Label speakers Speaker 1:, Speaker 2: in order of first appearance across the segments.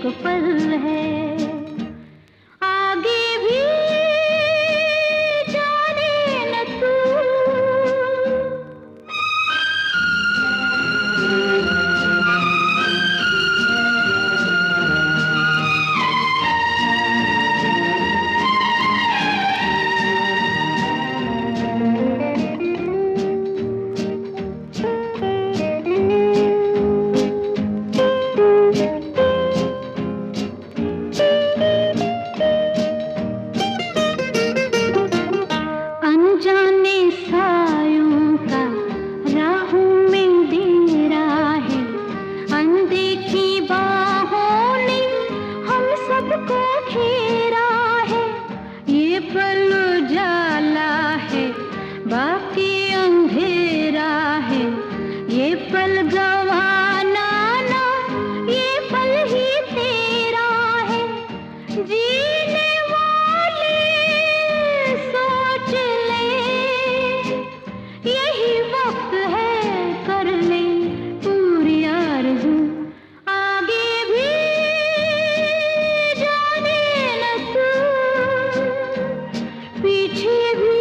Speaker 1: एक पल है, आगे भी जाने न तू। अनजाने सायों का राहों में डेरा है, अनदेखी बाहों ने हम सबको घेरा है। ये पल उजाला है, बाकी अंधेरा है। ये पल गवाना ना, ये पल ही तेरा है। जीने वाले सोच ले, यही वक्त है कर ले पूरी आरज़ू। आगे भी जाने न तू, पीछे भी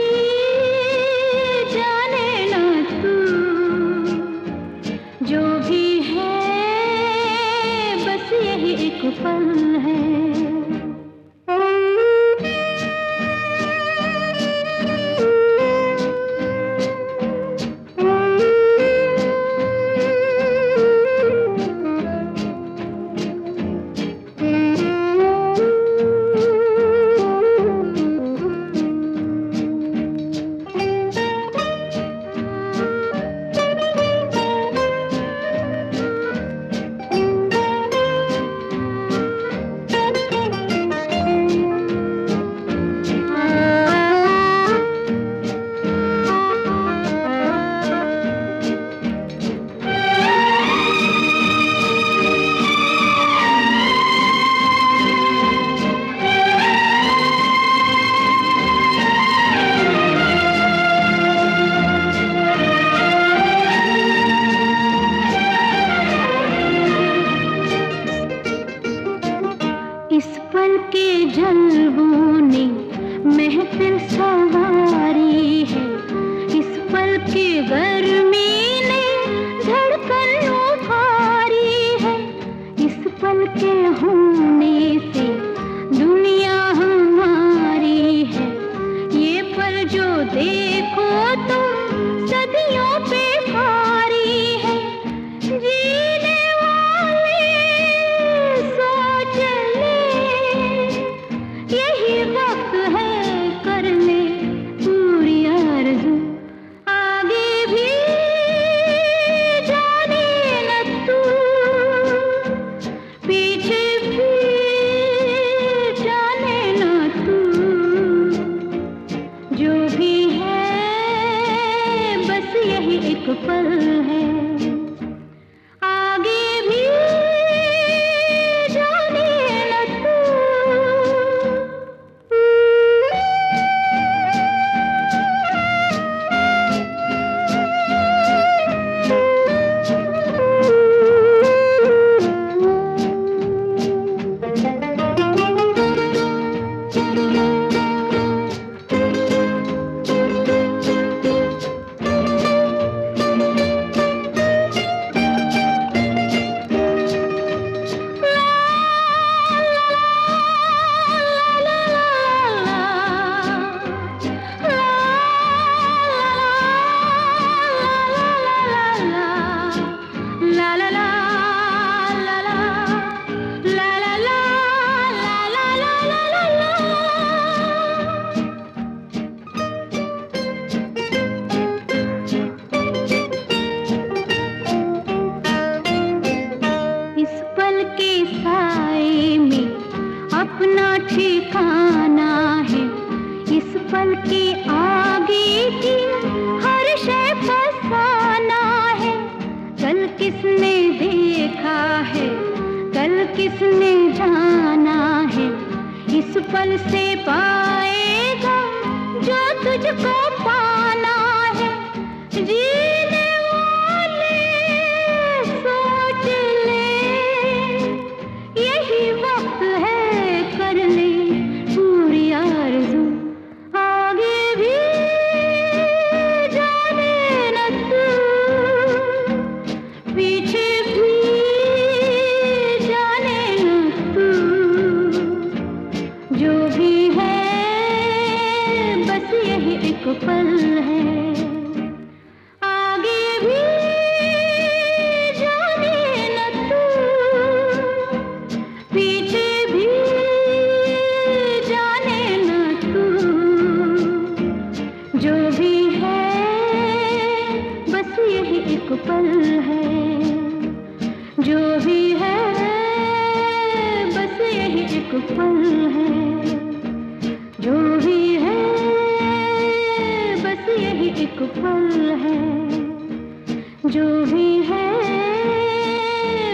Speaker 1: जाने न तू। जो भी है बस यही एक पल है। इस पल के जलवों ने महफिल सवारी है, इस पल की गर्मी ने धड़कन उभारी है। इस पल के होने से दुनिया हमारी है। ये पल जो देखो तुम सदियों पे भारी है। जीने वाले सोच ले, यही वक्त है कर ले पूरी आरज़ू। आगे भी जाने न तू, पीछे भी जाने न तू। जो भी है बस यही एक पल है, आगे भी जाने न तू। ठिकाना है इस पल के आगे की हर शय फसाना है। कल किसने देखा है, कल किसने जाना है, इस पल से पाएगा जो तुझको पाना है। जीने वाले सोच ले, यही पल है, जो भी है बस यही एक पल है, जो भी है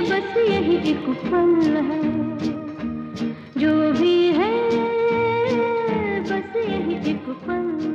Speaker 1: बस यही एक पल है, जो भी है बस यही एक पल है।